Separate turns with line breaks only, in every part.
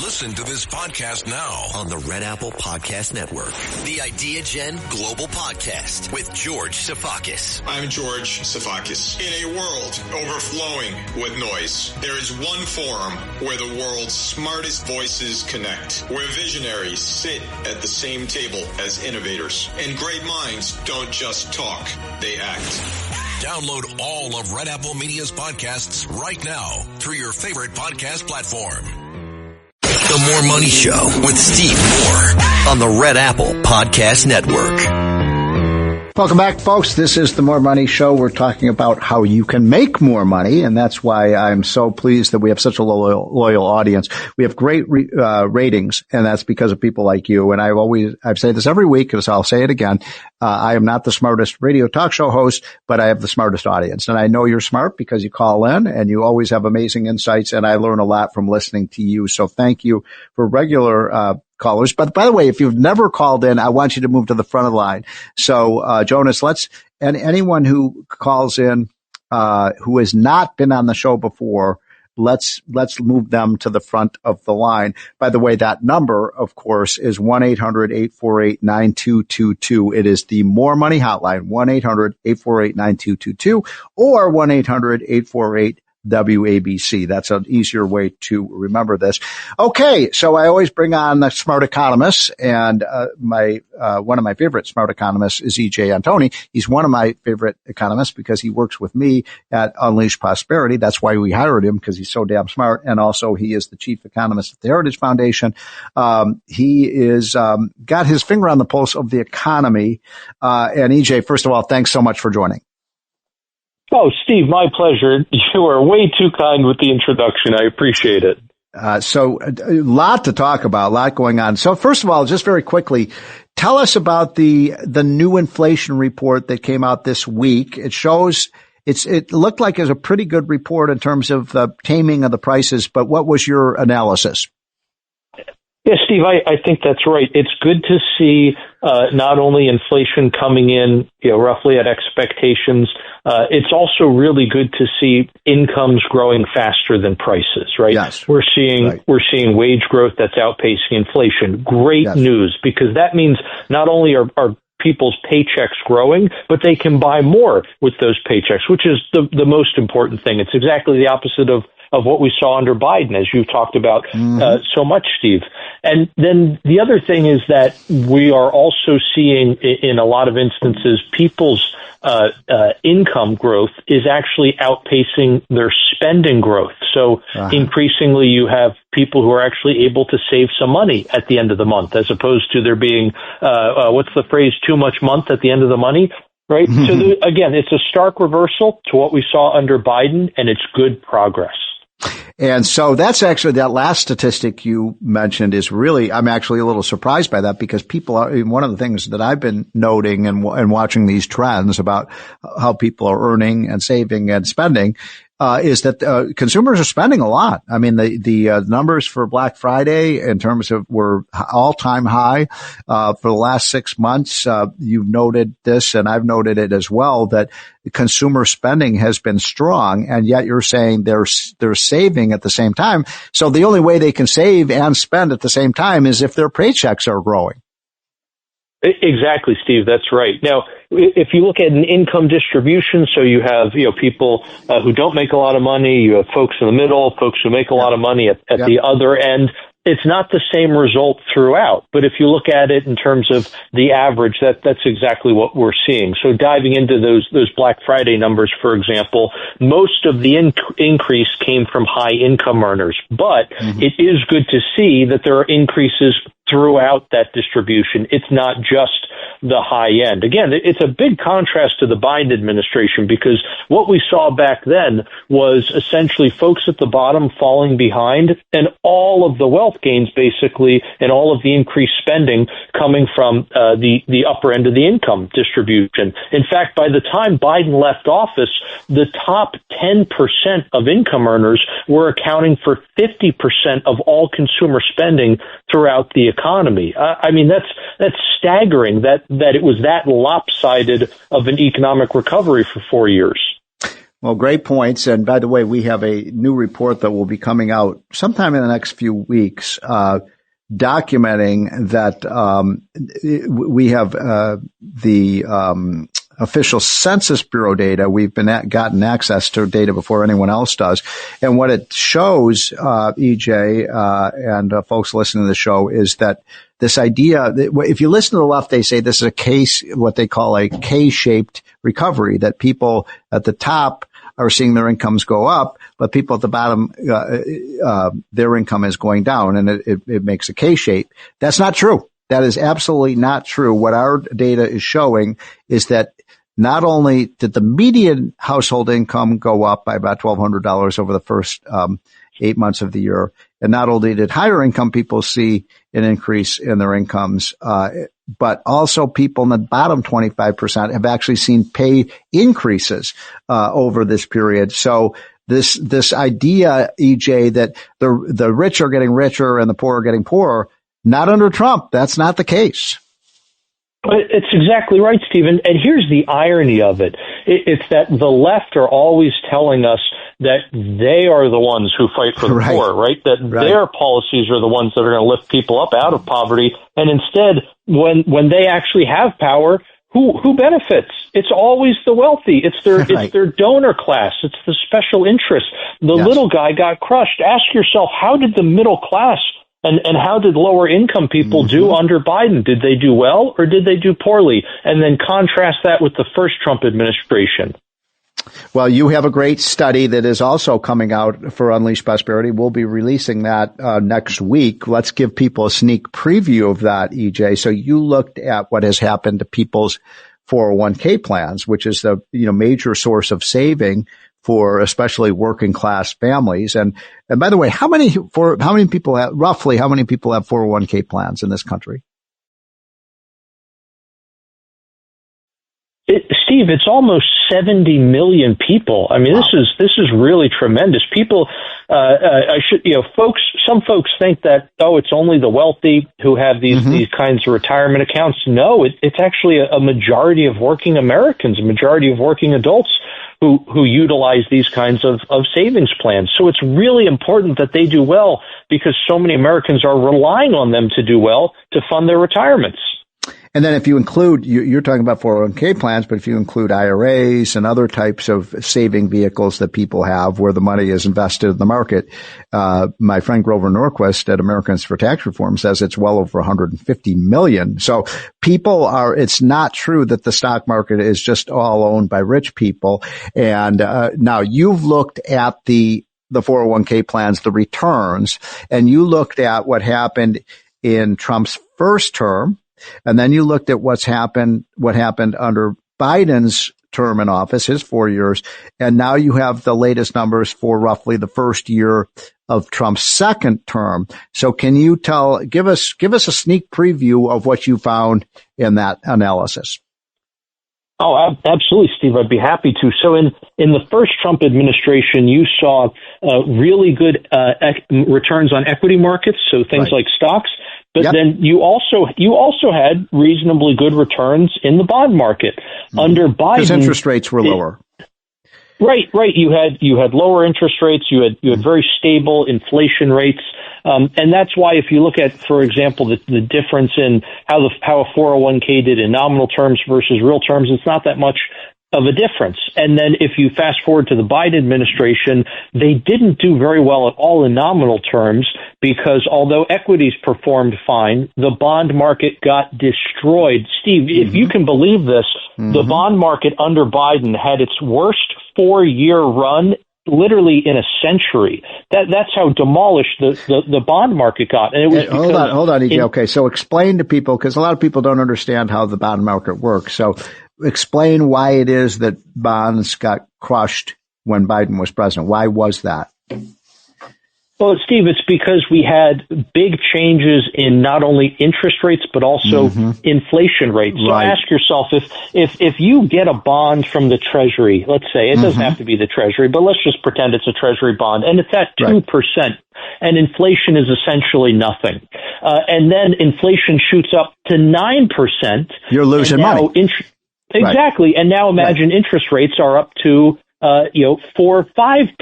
Listen to this podcast now
on the Red Apple Podcast Network. The Idea Gen Global Podcast with George Sifakis.
I'm George Sifakis. In a world overflowing with noise, there is one forum where the world's smartest voices connect, where visionaries sit at the same table as innovators, and great minds don't just talk, they act.
Download all of Red Apple Media's podcasts right now through your favorite podcast platform.
The More Money Show with Steve Moore on the Red Apple Podcast Network.
Welcome back, folks. This is the More Money Show. We're talking about how you can make more money, and that's why I'm so pleased that we have such a loyal audience. We have great ratings, and that's because of people like you. And I've said this every week, so I'll say it again. I am not the smartest radio talk show host, but I have the smartest audience. And I know you're smart because you call in and you always have amazing insights, and I learn a lot from listening to you. So thank you for regular callers. But by the way, if you've never called in, I want you to move to the front of the line. So, Jonas, and anyone who calls in, who has not been on the show before, let's move them to the front of the line. By the way, that number, of course, is 1-800-848-9222. It is the More Money Hotline, 1-800-848-9222 or 1-800-848 WABC. That's an easier way to remember this. Okay, so I always bring on the smart economists, and one of my favorite smart economists is Antoni. He's one of my favorite economists because he works with me at Unleash Prosperity. That's why we hired him, because he's so damn smart, and also he is the chief economist at the Heritage Foundation. He is got his finger on the pulse of the economy. And EJ, first of all, thanks so much for joining.
Oh, Steve, my pleasure. You are way too kind with the introduction. I appreciate it.
So a lot to talk about, a lot going on. So first of all, just very quickly, tell us about the new inflation report that came out this week. It shows it looked like it was a pretty good report in terms of the taming of the prices, but what was your analysis?
Yes, Steve, I think that's right. It's good to see not only inflation coming in, roughly at expectations. It's also really good to see incomes growing faster than prices, right?
Yes.
We're seeing wage growth that's outpacing inflation. Great news, because that means not only are people's paychecks growing, but they can buy more with those paychecks, which is the most important thing. It's exactly the opposite of what we saw under Biden, as you've talked about so much, Steve. And then the other thing is that we are also seeing in a lot of instances people's income growth is actually outpacing their spending growth. So increasingly you have people who are actually able to save some money at the end of the month, as opposed to there being, what's the phrase, too much month at the end of the money? Right. So again, it's a stark reversal to what we saw under Biden, and it's good progress.
And so that's actually, that last statistic you mentioned is really, I'm actually a little surprised by that, because people are, one of the things that I've been noting and watching these trends about how people are earning and saving and spending, is that consumers are spending a lot. I mean, the numbers for Black Friday in terms of were all-time high for the last 6 months. You've noted this, and I've noted it as well, that consumer spending has been strong, and yet you're saying they're saving at the same time. So the only way they can save and spend at the same time is if their paychecks are growing.
Exactly, Steve. That's right. Now, if you look at an income distribution, so you have, people who don't make a lot of money, you have folks in the middle, folks who make a lot of money at the other end. It's not the same result throughout, but if you look at it in terms of the average, that's exactly what we're seeing. So diving into those Black Friday numbers, for example, most of the increase came from high income earners, but it is good to see that there are increases throughout that distribution. It's not just the high end. Again, it's a big contrast to the Biden administration, because what we saw back then was essentially folks at the bottom falling behind, and all of the wealth gains basically, and all of the increased spending coming from the upper end of the income distribution. In fact, by the time Biden left office, the top 10% of income earners were accounting for 50% of all consumer spending throughout the economy. I mean, that's staggering that it was that lopsided of an economic recovery for 4 years.
Well, great points. And by the way, we have a new report that will be coming out sometime in the next few weeks, documenting that we have the official Census Bureau data. We've gotten access to data before anyone else does. And what it shows, EJ, and folks listening to the show, is that this idea that if you listen to the left, they say this is what they call a K-shaped recovery, that people at the top are seeing their incomes go up, but people at the bottom, their income is going down, and it makes a K-shape. That's not true. That is absolutely not true. What our data is showing is that not only did the median household income go up by about $1,200 over the first 8 months of the year, and not only did higher income people see an increase in their incomes, but also people in the bottom 25% have actually seen pay increases over this period. So this idea, EJ, that the rich are getting richer and the poor are getting poorer, not under Trump. That's not the case.
It's exactly right, Stephen. And here's the irony of it. It's that the left are always telling us that they are the ones who fight for the poor, right? That their policies are the ones that are going to lift people up out of poverty. And instead, when they actually have power, who benefits? It's always the wealthy. It's their donor class. It's the special interest. The little guy got crushed. Ask yourself, how did the middle class and how did lower income people do under Biden? Did they do well or did they do poorly? And then contrast that with the first Trump administration.
Well, you have a great study that is also coming out for Unleash Prosperity. We'll be releasing that next week. Let's give people a sneak preview of that, EJ. So you looked at what has happened to people's 401k plans, which is the major source of saving for especially working class families. And by the way, how many people have 401k plans in this country?
Steve, it's almost 70 million people. I mean, wow. This is really tremendous. People, some folks think that, it's only the wealthy who have these kinds of retirement accounts. No, it's actually a majority of working Americans, a majority of working adults who utilize these kinds of savings plans. So it's really important that they do well because so many Americans are relying on them to do well to fund their retirements.
And then if you include, you're talking about 401k plans, but if you include IRAs and other types of saving vehicles that people have where the money is invested in the market, my friend Grover Norquist at Americans for Tax Reform says it's well over 150 million. So it's not true that the stock market is just all owned by rich people. And now you've looked at the 401k plans, the returns, and you looked at what happened in Trump's first term. And then you looked at what happened under Biden's term in office, his 4 years. And now you have the latest numbers for roughly the first year of Trump's second term. So can you give us a sneak preview of what you found in that analysis?
Oh, absolutely, Steve. I'd be happy to. So in the first Trump administration, you saw really good returns on equity markets, so things like stocks. But then you also had reasonably good returns in the bond market under Biden.
Because interest rates were lower.
Right. You had lower interest rates. You had very stable inflation rates. And that's why if you look at, for example, the difference in how a 401k did in nominal terms versus real terms, it's not that much of a difference. And then if you fast forward to the Biden administration, they didn't do very well at all in nominal terms because although equities performed fine, the bond market got destroyed. Steve, if you can believe this, the bond market under Biden had its worst 4-year run literally in a century. That's how demolished the bond market got. And it was
hold on, EJ. Okay, so explain to people, because a lot of people don't understand how the bond market works. So explain why it is that bonds got crushed when Biden was president. Why was that?
Well, Steve, it's because we had big changes in not only interest rates, but also inflation rates. So ask yourself, if you get a bond from the Treasury, let's say, it doesn't have to be the Treasury, but let's just pretend it's a Treasury bond, and it's at 2%, and inflation is essentially nothing. And then inflation shoots up to 9%.
You're losing money.
Exactly. And now imagine interest rates are up to 4 or 5%.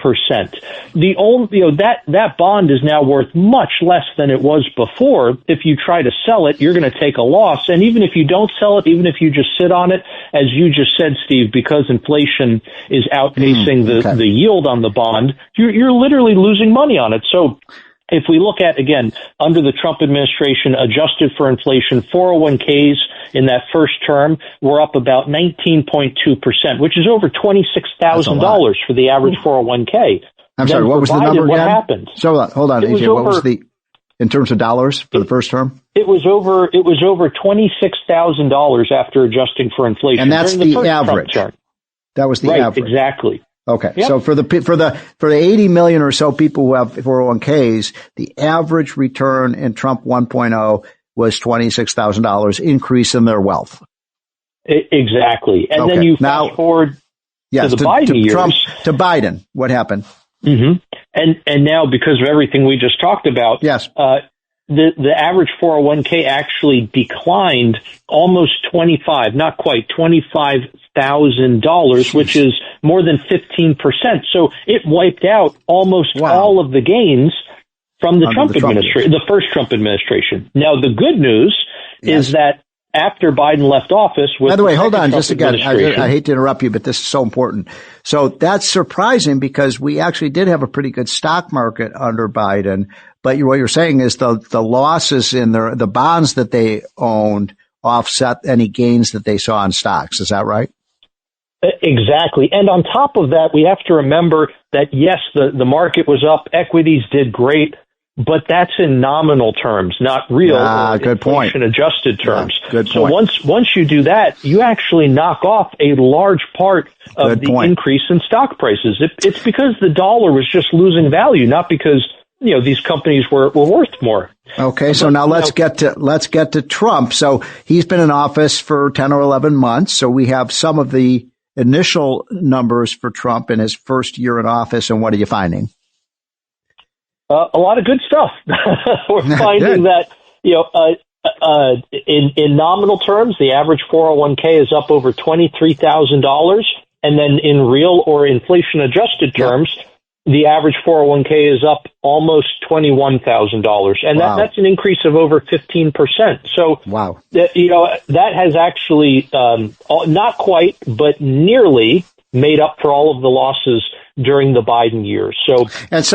The only, that bond is now worth much less than it was before. If you try to sell it, you're going to take a loss. And even if you don't sell it, even if you just sit on it, as you just said, Steve, because inflation is outpacing the yield on the bond, you're literally losing money on it. So if we look at, again, under the Trump administration, adjusted for inflation, 401ks in that first term were up about 19.2%, which is over $26,000 for the average 401k.
I'm sorry, what was the number again?
What happened?
So hold on, AJ, what was the, in terms of dollars for the first term?
It was over $26,000 after adjusting for inflation.
And that's the average. That was the average.
Exactly.
Okay. Yep. So for the 80 million or so people who have 401ks, the average return in Trump 1.0 was $26,000 increase in their wealth.
Exactly. And then you fast forward to the Biden years.
Trump, to Biden. What happened?
Mm-hmm. And now, because of everything we just talked about,
yes.
The average 401k actually declined almost $25,000, which is more than 15%. So it wiped out almost all of the gains from the Trump administration, the first Trump administration. Now, the good news is that after Biden left office,
by the way, hold on just again. I hate to interrupt you, but this is so important. So that's surprising because we actually did have a pretty good stock market under Biden. But what you're saying is the losses in the bonds that they owned offset any gains that they saw in stocks. Is that right?
Exactly. And on top of that, we have to remember that, yes, the market was up. Equities did great. But that's in nominal terms, not real inflation-adjusted terms.
Yeah, good
point. So once you do that, you actually knock off a large part of the increase in stock prices. It's because the dollar was just losing value, not because these companies were worth more.
Okay, so now let's get to Trump. So he's been in office for 10 or 11 months. So we have some of the initial numbers for Trump in his first year in office. And what are you finding?
A lot of good stuff. We're finding that, in nominal terms, the average 401k is up over $23,000. And then in real or inflation adjusted terms, the average 401k is up almost $21,000. And that's an increase of over 15%. So, that has actually, not quite, but nearly made up for all of the losses during the Biden years. So it's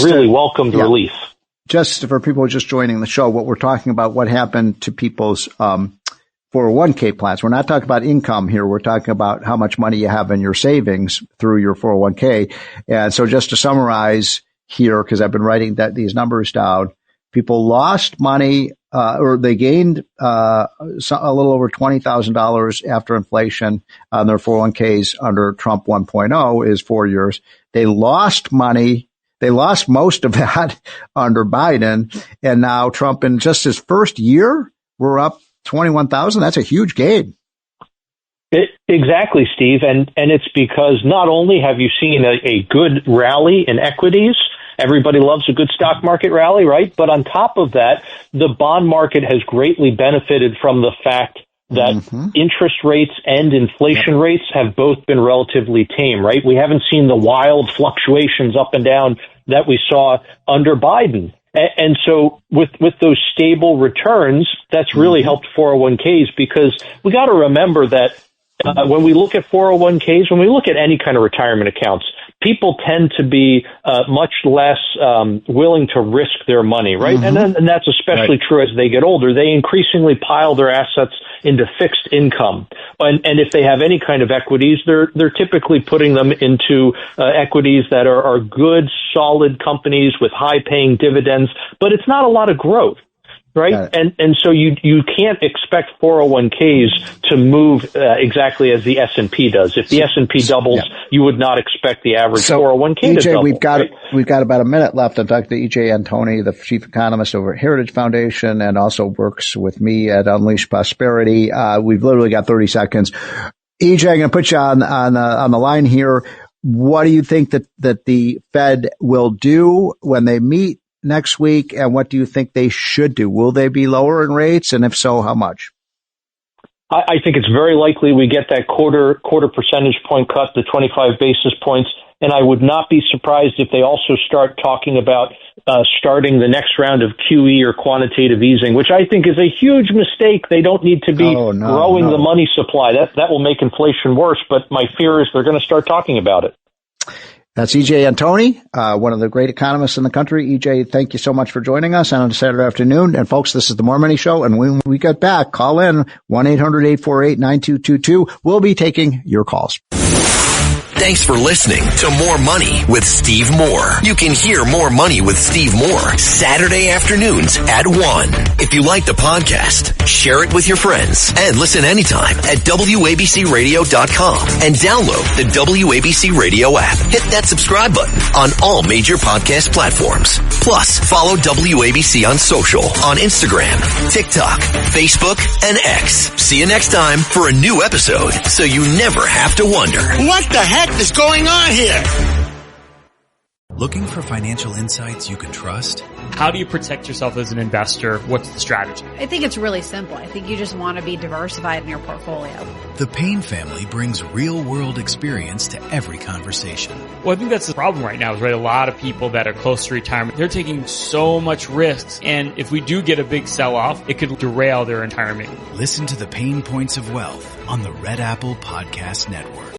really welcomed relief.
Just for people just joining the show, what we're talking about, what happened to people's 401k plans. We're not talking about income here. We're talking about how much money you have in your savings through your 401k. And so just to summarize here, because I've been writing these numbers down, people lost money or they gained a little over $20,000 after inflation on their 401ks under Trump 1.0 is 4 years. They lost money. They lost most of that under Biden. And now Trump, in just his first year, we're up 21,000. That's a huge gain.
Exactly, Steve. And it's because not only have you seen a good rally in equities, everybody loves a good stock market rally, right? But on top of that, the bond market has greatly benefited from the fact that interest rates and inflation rates have both been relatively tame, right? We haven't seen the wild fluctuations up and down that we saw under Biden. And so with those stable returns, that's really helped 401ks, because we got to remember that when we look at 401ks, when we look at any kind of retirement accounts, people tend to be much less willing to risk their money, right? And that's especially true as they get older. They increasingly pile their assets into fixed income. And if they have any kind of equities, they're typically putting them into equities that are good, solid companies with high-paying dividends, but it's not a lot of growth. Right. And so you can't expect 401ks to move exactly as the S&P does. If the S&P doubles, you would not expect the average 401k to double.
We've got about a minute left. I'm talking to EJ Antoni, the chief economist over at Heritage Foundation, and also works with me at Unleash Prosperity. We've literally got 30 seconds. EJ, I'm going to put you on the line here. What do you think that the Fed will do when they meet next week, and what do you think they should do? Will they be lower in rates, and if so, how much?
I think it's very likely we get that quarter percentage point cut to 25 basis points. And I would not be surprised if they also start talking about starting the next round of QE or quantitative easing, which I think is a huge mistake. They don't need to be growing the money supply. That will make inflation worse. But my fear is they're going to start talking about it.
That's EJ Antoni, one of the great economists in the country. EJ, thank you so much for joining us on a Saturday afternoon. And folks, this is the More Money Show. And when we get back, call in 1-800-848-9222. We'll be taking your calls.
Thanks for listening to More Money with Steve Moore. You can hear More Money with Steve Moore Saturday afternoons at 1. If you like the podcast, share it with your friends and listen anytime at WABCRadio.com and download the WABC Radio app. Hit that subscribe button on all major podcast platforms. Plus, follow WABC on social on Instagram, TikTok, Facebook, and X. See you next time for a new episode so you never have to wonder.
What the heck is going on here?
Looking for financial insights you can trust?
How do you protect yourself as an investor? What's the strategy?
I think it's really simple. I think you just want to be diversified in your portfolio.
The Payne family brings real-world experience to every conversation.
Well, I think that's the problem right now is, right, a lot of people that are close to retirement, they're taking so much risks. And if we do get a big sell-off, it could derail their retirement.
Listen to the Pain Points of Wealth on the Red Apple Podcast Network.